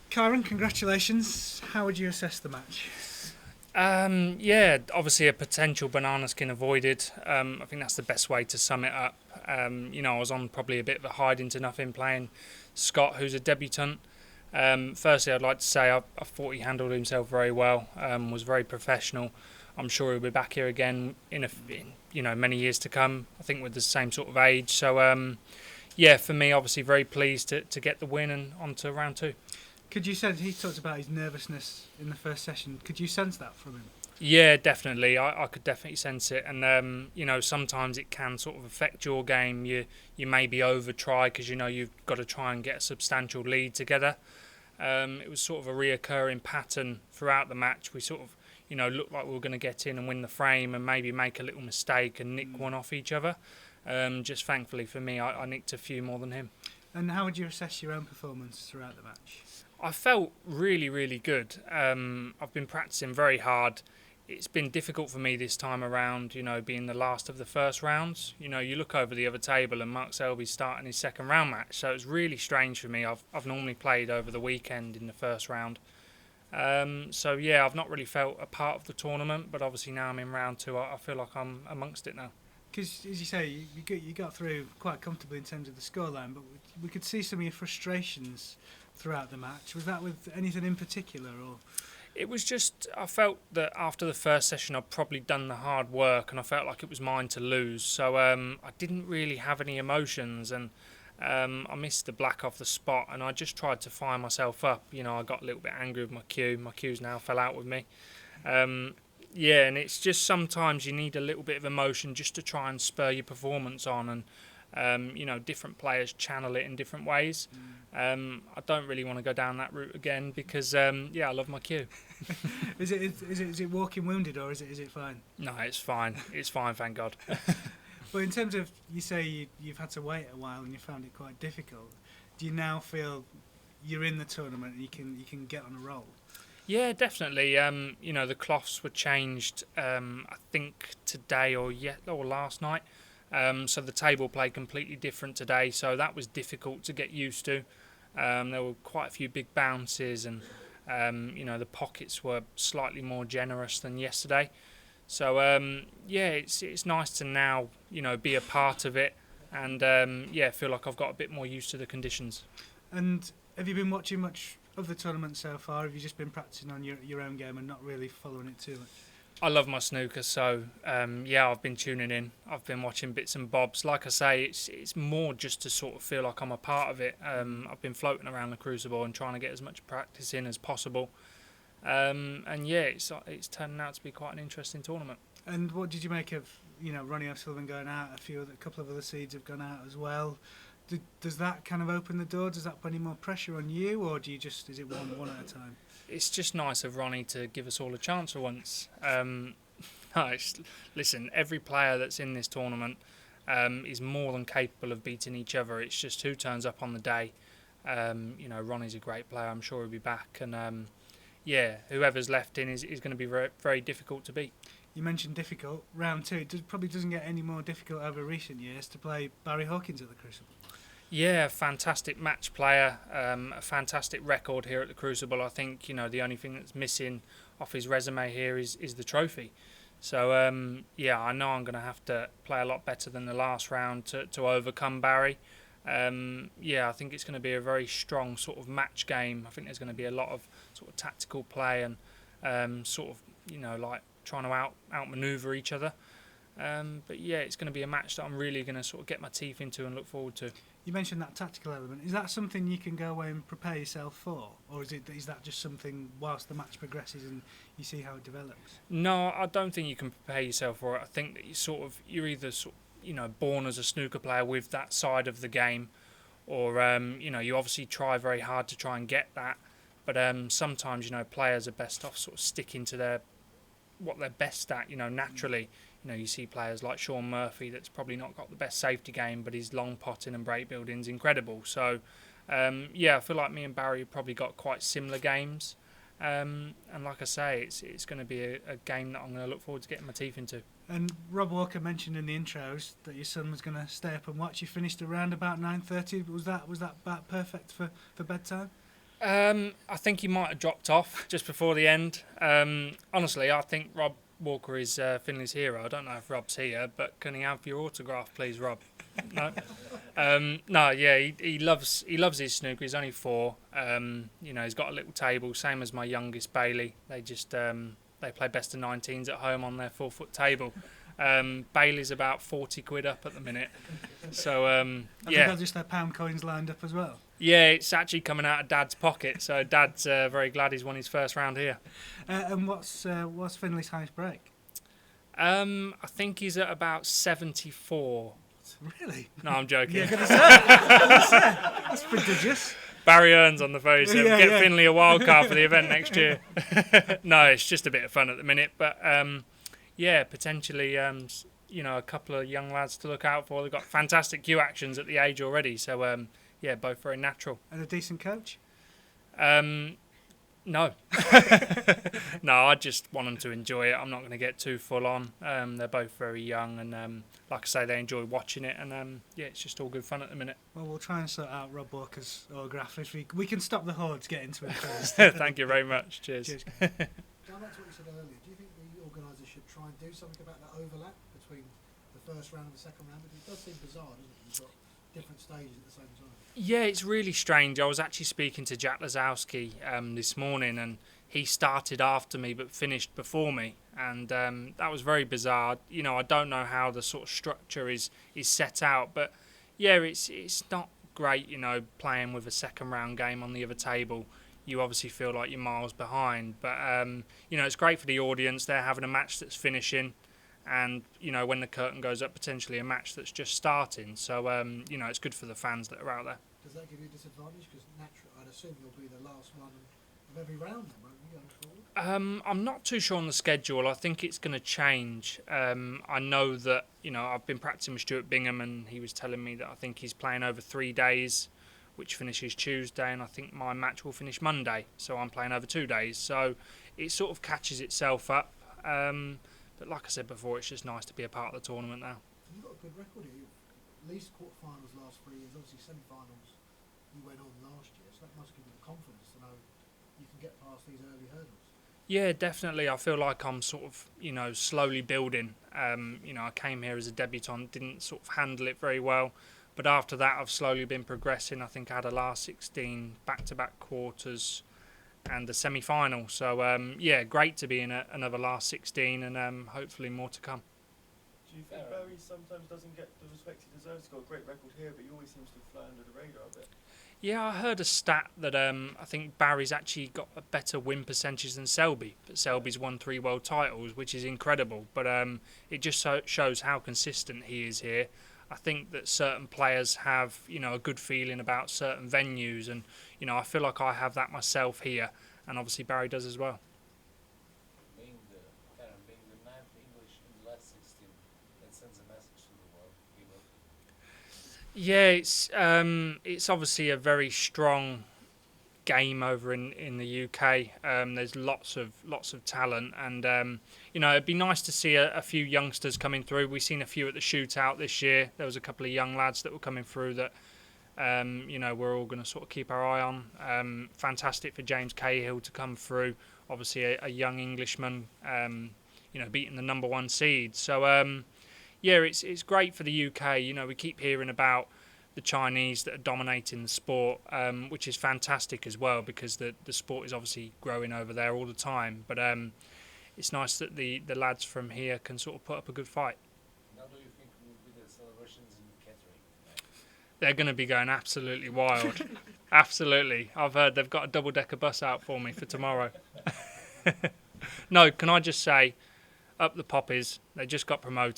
Kyren, congratulations. How would you assess the match? Obviously a potential banana skin avoided. I think that's the best way to sum it up. I was on probably a bit of a hide into nothing playing Scott, who's a debutant. Firstly, I'd like to say I thought he handled himself very well. Was very professional. I'm sure he'll be back here again in many years to come. I think with the same sort of age. So for me, obviously very pleased to get the win and on to round two. Could you sense, he talked about his nervousness in the first session, could you sense that from him? Yeah, definitely. I could definitely sense it, and sometimes it can sort of affect your game. You maybe over try because you've got to try and get a substantial lead together. It was sort of a reoccurring pattern throughout the match. We sort of looked like we were going to get in and win the frame, and maybe make a little mistake and nick one off each other. Just thankfully for me, I nicked a few more than him. And how would you assess your own performance throughout the match? I felt really, really good. I've been practicing very hard. It's been difficult for me this time around, being the last of the first rounds. You look over the other table and Mark Selby's starting his second round match, so it's really strange for me. I've normally played over the weekend in the first round. I've not really felt a part of the tournament, but obviously now I'm in round two, I feel like I'm amongst it now. Because, as you say, you got through quite comfortably in terms of the scoreline, but we could see some of your frustrations throughout the match. Was that with anything in particular, or...? It was just, I felt that after the first session I'd probably done the hard work and I felt like it was mine to lose. So I didn't really have any emotions, and I missed the black off the spot, and I just tried to fire myself up. I got a little bit angry with my cue. My cues now fell out with me. And it's just sometimes you need a little bit of emotion just to try and spur your performance on, and different players channel it in different ways. I don't really want to go down that route again because I love my cue. Is it walking wounded, or is it fine? No, it's fine. It's fine, thank God. But in terms of, you say you've had to wait a while and you found it quite difficult. Do you now feel you're in the tournament and you can get on a roll? Yeah, definitely. The cloths were changed. I think today or last night. So the table played completely different today, so that was difficult to get used to. There were quite a few big bounces, and the pockets were slightly more generous than yesterday. So it's nice to now be a part of it, and feel like I've got a bit more used to the conditions. And have you been watching much of the tournament so far? Have you just been practicing on your own game and not really following it too much? I love my snooker, so I've been tuning in. I've been watching bits and bobs. Like I say, it's more just to sort of feel like I'm a part of it. I've been floating around the Crucible and trying to get as much practice in as possible. It's turning out to be quite an interesting tournament. And what did you make of Ronnie O'Sullivan going out? A couple of other seeds have gone out as well. Does that kind of open the door? Does that put any more pressure on you, or is it one at a time? It's just nice of Ronnie to give us all a chance for once. Listen, every player that's in this tournament is more than capable of beating each other. It's just who turns up on the day. Ronnie's a great player. I'm sure he'll be back. And whoever's left in is going to be very, very difficult to beat. You mentioned difficult. Round two probably doesn't get any more difficult over recent years to play Barry Hawkins at the Crucible. Yeah, fantastic match player, a fantastic record here at the Crucible. I think the only thing that's missing off his resume here is the trophy. So I know I'm going to have to play a lot better than the last round to overcome Barry. I think it's going to be a very strong sort of match game. I think there's going to be a lot of sort of tactical play and like trying to outmaneuver each other. It's going to be a match that I'm really going to sort of get my teeth into and look forward to. You mentioned that tactical element. Is that something you can go away and prepare yourself for? Or is that just something whilst the match progresses and you see how it develops? No, I don't think you can prepare yourself for it. I think that you're either born as a snooker player with that side of the game, or you obviously try very hard to try and get that. But sometimes players are best off sort of sticking to what they're best at, naturally. You see players like Sean Murphy that's probably not got the best safety game, but his long potting and break building is incredible. So, I feel like me and Barry have probably got quite similar games. And like I say, it's going to be a game that I'm going to look forward to getting my teeth into. And Rob Walker mentioned in the intros that your son was going to stay up and watch. You finished around about 9:30. Was that about perfect for bedtime? I think he might have dropped off just before the end. Honestly, I think Rob Walker is Finley's hero. I don't know if Rob's here, but can he have your autograph, please, Rob? No. No, yeah, he loves his snooker. He's only 4. He's got a little table, same as my youngest Bailey. They just they play best of 19s at home on their 4-foot table. Bailey's about 40 quid up at the minute. So Have they just their pound coins lined up as well? Yeah, it's actually coming out of Dad's pocket. So Dad's very glad he's won his first round here. And what's Finley's highest break? I think he's at about 74. Really? No, I'm joking. Yeah, gonna say. That's prodigious. Barry earns on the phone, so Yeah, get yeah. Finley a wild card for the event next year. No, it's just a bit of fun at the minute, but potentially, a couple of young lads to look out for. They've got fantastic cue actions at the age already, so both very natural. And a decent coach? No. No, I just want them to enjoy it. I'm not going to get too full on. They're both very young, and like I say, they enjoy watching it, and it's just all good fun at the minute. Well, we'll try and sort out Rob Walker's autograph if we can stop the hordes getting to it first. Thank you very much. Cheers. Cheers. Going back to what you said earlier, do you think the organisers should try and do something about that overlap between the first round and the second round? Because it does seem bizarre, doesn't it? You've got different stages at the same time. Yeah, it's really strange. I was actually speaking to Jack Lazowski this morning, and he started after me but finished before me, and that was very bizarre. I don't know how the sort of structure is set out, but yeah, it's not great. Playing with a second round game on the other table, you obviously feel like you're miles behind, but it's great for the audience. They're having a match that's finishing, and when the curtain goes up, potentially a match that's just starting. So it's good for the fans that are out there. Does that give you a disadvantage? Because naturally, I'd assume you'll be the last one of every round then, won't you, going forward? I'm not too sure on the schedule. I think it's going to change. I know that, I've been practicing with Stuart Bingham, and he was telling me that I think he's playing over 3 days, which finishes Tuesday, and I think my match will finish Monday. So I'm playing over 2 days. So it sort of catches itself up. But like I said before, it's just nice to be a part of the tournament now. You've got a good record here. At least quarterfinals last 3 years, obviously semi-finals you went on last year, so that must give you the confidence to know you can get past these early hurdles. Yeah, definitely. I feel like I'm sort of, slowly building. I came here as a debutant, didn't sort of handle it very well, but after that I've slowly been progressing. I think I had a last 16, back-to-back quarters, and a semi-final. So, great to be in another last 16, and hopefully more to come. Do you think Barry sometimes doesn't get the respect he deserves? He's got a great record here, but he always seems to fly under the radar a bit. Yeah, I heard a stat that I think Barry's actually got a better win percentage than Selby. But Selby's won 3 world titles, which is incredible. But it just shows how consistent he is here. I think that certain players have, a good feeling about certain venues, and I feel like I have that myself here, and obviously Barry does as well. Being the 9th English in the last 16, that sends a message to the world. Yeah, it's obviously a very strong game over in the UK. There's lots of talent, and it'd be nice to see a few youngsters coming through. We've seen a few at the shootout this year. There was a couple of young lads that were coming through that we're all going to sort of keep our eye on. Fantastic for James Cahill to come through. Obviously a young Englishman, beating the number 1 seed. So it's great for the UK. We keep hearing about the Chinese that are dominating the sport, which is fantastic as well, because the sport is obviously growing over there all the time. But it's nice that the lads from here can sort of put up a good fight. Now do you think will be the celebrations in Kettering? They're going to be going absolutely wild. Absolutely. I've heard they've got a double-decker bus out for me for tomorrow. No, can I just say, up the Poppies, they just got promoted.